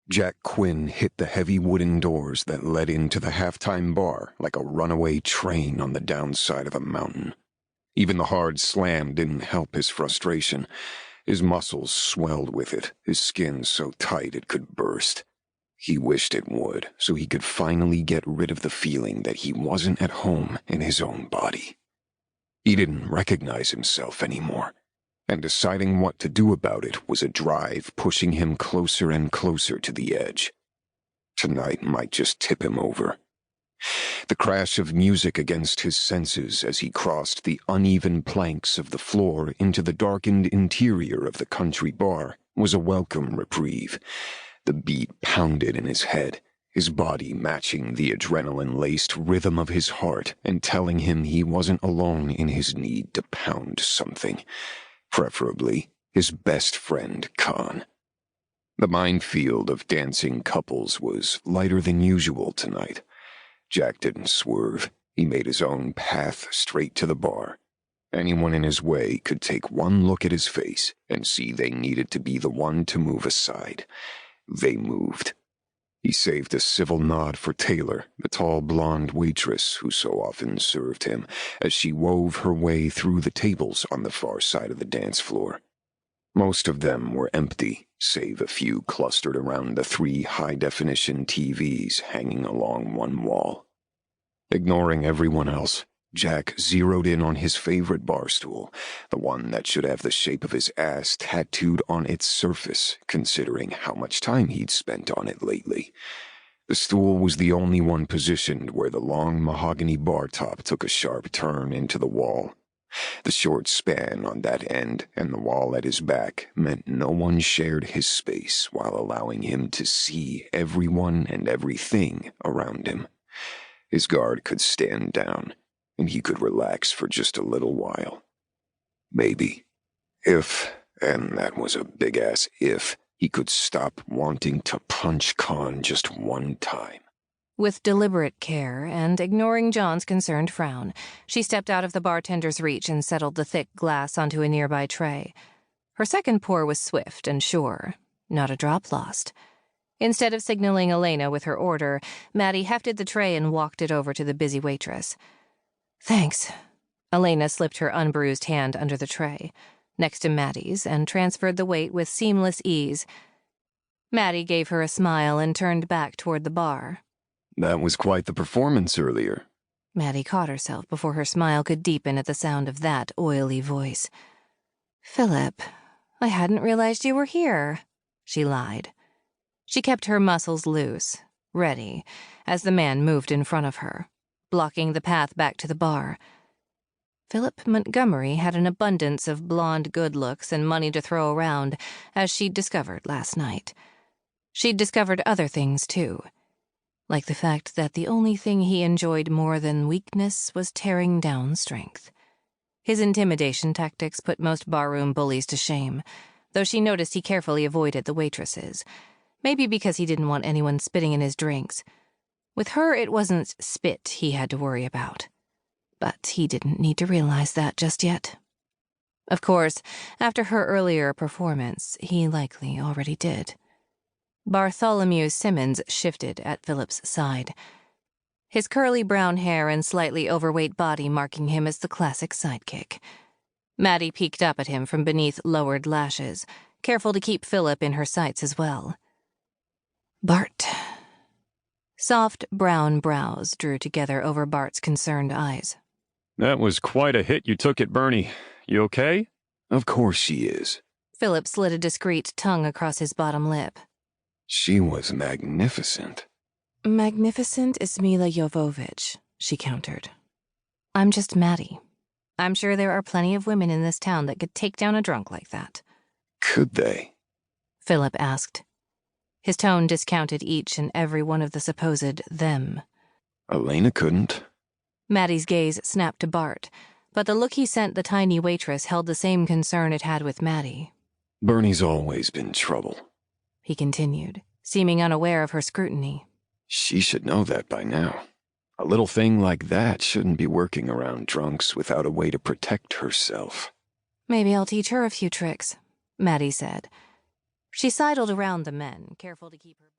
Jack Quinn hit the heavy wooden doors that led into the halftime bar like a runaway train on the downside of a mountain. Even the hard slam didn't help his frustration. His muscles swelled with it, his skin so tight it could burst. He wished it would, so he could finally get rid of the feeling that he wasn't at home in his own body. He didn't recognize himself anymore, and deciding what to do about it was a drive pushing him closer and closer to the edge. Tonight might just tip him over. The crash of music against his senses as he crossed the uneven planks of the floor into the darkened interior of the country bar was a welcome reprieve. The beat pounded in his head, his body matching the adrenaline-laced rhythm of his heart and telling him he wasn't alone in his need to pound something, preferably his best friend, Khan. The minefield of dancing couples was lighter than usual tonight. Jack didn't swerve. He made his own path straight to the bar. Anyone in his way could take one look at his face and see they needed to be the one to move aside. They moved. He saved a civil nod for Taylor, the tall blonde waitress who so often served him, as she wove her way through the tables on the far side of the dance floor. Most of them were empty, save a few clustered around the 3 high-definition TVs hanging along one wall. Ignoring everyone else, Jack zeroed in on his favorite bar stool, the one that should have the shape of his ass tattooed on its surface, considering how much time he'd spent on it lately. The stool was the only one positioned where the long mahogany bar top took a sharp turn into the wall. The short span on that end and the wall at his back meant no one shared his space while allowing him to see everyone and everything around him. His guard could stand down, and he could relax for just a little while. Maybe. If, and that was a big-ass if, he could stop wanting to punch Khan just one time. With deliberate care, and ignoring John's concerned frown, she stepped out of the bartender's reach and settled the thick glass onto a nearby tray. Her second pour was swift and sure, not a drop lost. Instead of signaling Elena with her order, Maddie hefted the tray and walked it over to the busy waitress. "Thanks." Elena slipped her unbruised hand under the tray, next to Maddie's, and transferred the weight with seamless ease. Maddie gave her a smile and turned back toward the bar. That was quite the performance earlier. Maddie caught herself before her smile could deepen at the sound of that oily voice. "Philip, I hadn't realized you were here," she lied. She kept her muscles loose, ready, as the man moved in front of her, blocking the path back to the bar. Philip Montgomery had an abundance of blonde good looks and money to throw around, as she'd discovered last night. She'd discovered other things, too, like the fact that the only thing he enjoyed more than weakness was tearing down strength. His intimidation tactics put most barroom bullies to shame, though she noticed he carefully avoided the waitresses, maybe because he didn't want anyone spitting in his drinks. With her, it wasn't spit he had to worry about. But he didn't need to realize that just yet. Of course, after her earlier performance, he likely already did. Bartholomew Simmons shifted at Philip's side, his curly brown hair and slightly overweight body marking him as the classic sidekick. Maddie peeked up at him from beneath lowered lashes, careful to keep Philip in her sights as well. "Bart." Soft brown brows drew together over Bart's concerned eyes. "That was quite a hit you took at Bernie. You okay?" Of course she is. Philip slid a discreet tongue across his bottom lip. She was magnificent. "Magnificent is Mila Jovovich," she countered. "I'm just Maddie. I'm sure there are plenty of women in this town that could take down a drunk like that." Could they? Philip asked. His tone discounted each and every one of the supposed them. Elena couldn't. Maddie's gaze snapped to Bart, but the look he sent the tiny waitress held the same concern it had with Maddie. Bernie's always been trouble, he continued, seeming unaware of her scrutiny. She should know that by now. A little thing like that shouldn't be working around drunks without a way to protect herself. "Maybe I'll teach her a few tricks," Maddie said. She sidled around the men, careful to keep her